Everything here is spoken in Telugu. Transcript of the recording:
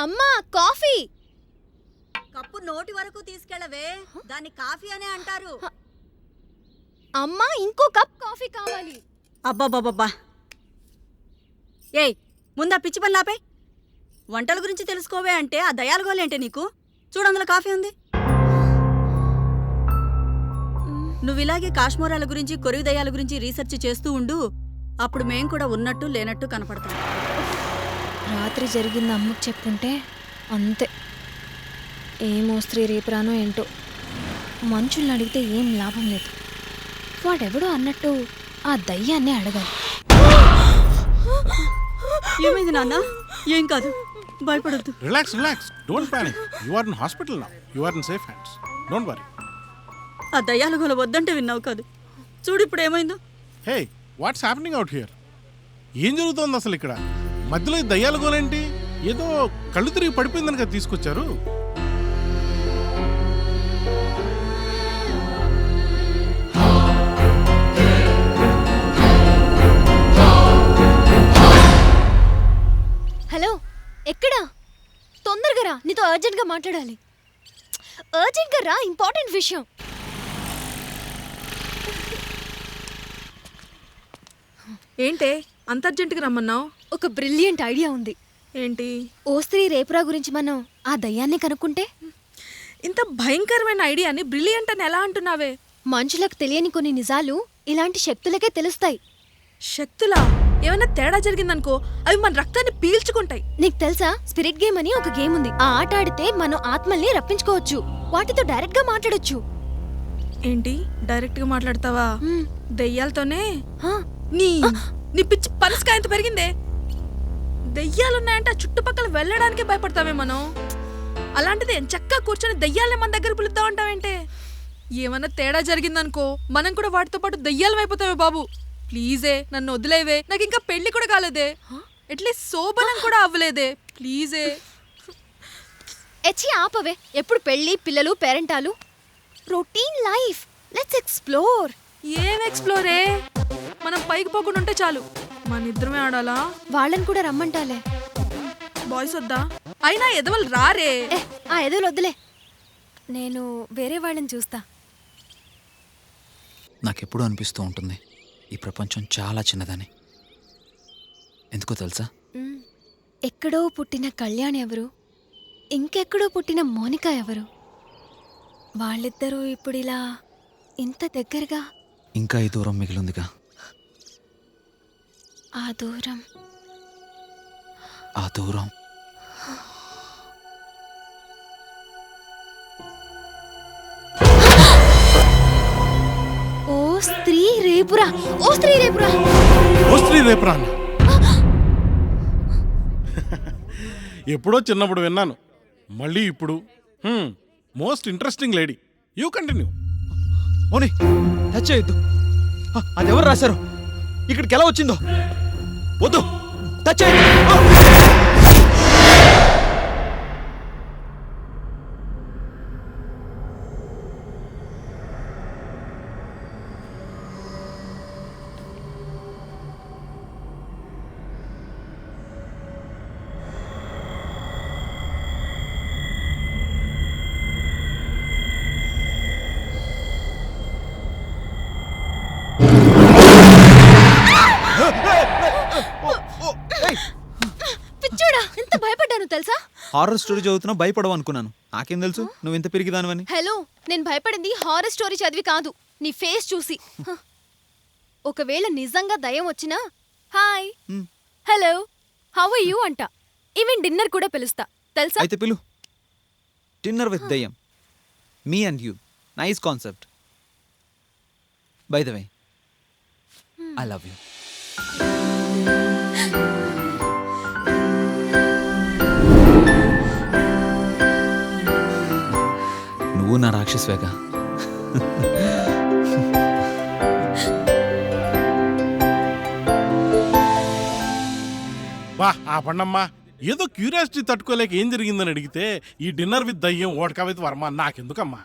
అమ్మా కాఫీ. కప్పు నోటి వరకు తీసుకెళ్ళవే, దాన్ని కాఫీ అనే అంటారు. అమ్మా ఇంకో కప్ కాఫీ కావాలి. అబ్బాబ్బాబ్బా, ఏయ్ ముందా పిచ్చి పని లాపే. వంటల గురించి తెలుసుకోవే అంటే ఆ దయాలుగోలేంటే నీకు. చూడందులో కాఫీ ఉంది. నువ్విలాగే కాశ్మోరాల గురించి కొరివి దయాల గురించి రీసెర్చ్ చేస్తూ ఉండు. అప్పుడు మేం కూడా ఉన్నట్టు లేనట్టు కనపడతాం. రాత్రి జరిగింది అమ్మకు చెప్పుంటే అంతే. ఏమో స్త్రీ రేపురానో ఏంటో, మనుషుల్ని అడిగితే ఏం లాభం లేదు. వాడెవడో అన్నట్టు ఆ దయ్యాన్నే అడగాలి. ఏమైంది నాన్న? ఏం కాదు, భయపడద్దు. Relax relax, don't panic. You are in hospital now. You are in safe hands. Don't worry. ఆ దయ్యాల గోల వద్దంటే విన్నావు కాదు. చూడు ఇప్పుడు ఏమైందో. Hey, what's happening out here? ఏం జరుగుతోంది అసలు ఇక్కడ? మధ్యలో ఈ దయ్యాల గోలేంటి? ఏదో కళ్ళు తిరిగి పడిపోయిందని కదా తీసుకొచ్చారు. హలో, ఎక్కడా? తొందరగా రా, నీతో అర్జెంట్గా మాట్లాడాలి. అర్జెంట్గా రా, ఇంపార్టెంట్ విషయం. ఏంటే అంత అర్జెంటుగా రమ్మన్నావు? ఒక బ్రిలియంట్ ఐడియా ఉంది. ఏంటి? ఓ స్త్రీ రేపురా గురించి మనం ఆ దయ్యాన్ని కనుక్కుంటే? ఇంత భయంకరమైన ఐడియాని బ్రిలియంట్ అని ఎలా అంటున్నావే? మనుషులకు తెలియని కొన్ని నిజాలు ఇలాంటి శక్తులకే తెలుస్తాయి. శక్తులా? ఏమైనా తేడా జరిగిందనుకో, అవి మన రక్తాన్ని పీల్చుకుంటాయి. నీకు తెలుసా, స్పిరిట్ గేమ్ అని ఒక గేమ్ ఉంది. ఆ ఆట ఆడితే మనం ఆత్మల్ని రప్పించుకోవచ్చు, వాటితో డైరెక్ట్ గా మాట్లాడొచ్చు. ఏంటి డైరెక్ట్ గా మాట్లాడతావా? దెయ్యాలతోనే? హా, నీ పిచ్చి పనసకాయ ఎంత పెరిగిందే? దెయ్యాలున్నాయంటే ఆ చుట్టుపక్కల వెళ్ళడానికే భయపడతామే మనం. అలాంటిది చక్కగా కూర్చొని దెయ్యాలనే మన దగ్గర పిలుద్దామంటావేంటే? ఏమన్నా తేడా జరిగిందనుకో, మనం కూడా వాటితో పాటు దెయ్యాలం అయిపోతామే బాబు. ప్లీజే నన్ను వదిలేవే. నాకు ఇంకా పెళ్లి కూడా కాలేదే, అట్లీస్ట్ శోభనం కూడా అవ్వలేదే. ప్లీజే. ఎచ్చి ఆపవే. ఎప్పుడు పెళ్లి, పిల్లలు, పేరెంటాలు, రొటీన్ లైఫ్. Let's explore. ఏం ఎక్స్ప్లోరే? మనం పైకి పోకుండా ఉంటే చాలు. మన ఇద్దరమే ఆడాలా? వాళ్ళని కూడా రమ్మంటాలే. బాయ్స్ వద్దా? అయినా ఎదవలు రారే. ఆ ఎదులు వద్దులే, నేను వేరే వాళ్ళని చూస్తా. నాకెప్పుడు అనిపిస్తూ ఉంటుంది ఈ ప్రపంచం చాలా చిన్నదని. ఎందుకో తెలుసా? ఎక్కడో పుట్టిన కళ్యాణ్ ఎవరు, ఇంకెక్కడో పుట్టిన మోనిక ఎవరు? వాళ్ళిద్దరూ ఇప్పుడు ఇలా ఇంత దగ్గరగా. ఇంకా ఈ దూరం మిగిలిందిగా. ఆ దూరం ఆ దూరం ఓ స్త్రీ రేపురా, ఓ స్త్రీ రేపురా, ఓ స్త్రీ రేపురా అన్న. ఎప్పుడో చిన్నప్పుడు విన్నాను, మళ్ళీ ఇప్పుడు. Most interesting lady. You continue. ఓని టచ్ చేయొద్దు. అది ఎవరు రాశారు? ఇక్కడికి ఎలా వచ్చిందో? వద్దు, టచ్ చేయొద్దు. పిచ్చోడా, ఎంత భయపడ్డాను తెలుసా? హారర్ స్టోరీ చదువుతున్నా భయపడవు అనుకున్నాను. నాకేం తెలుసు నువ్వు ఇంత పెరిగిదానివని. హలో, నేను భయపడింది హారర్ స్టోరీ చదివి కాదు, నీ ఫేస్ చూసి. ఒకవేళ నిజంగా దయ్యం వచ్చినా hi, hello, how are you అంట. ఈవెన్ డిన్నర్ కూడా పిలుస్తా తెలుసా? అయితే పిలు. డిన్నర్ విత్ దయ్యం, me and you. Nice concept. By the way, I love you. నువ్వు నా రాక్షసువేగా. వా ఆ పండమ్మా, ఏదో క్యూరియాసిటీ తట్టుకోలేక ఏం జరిగిందని అడిగితే ఈ డిన్నర్ విత్ దయ్యం ఓడకా విత్ వర్మ నాకెందుకమ్మా?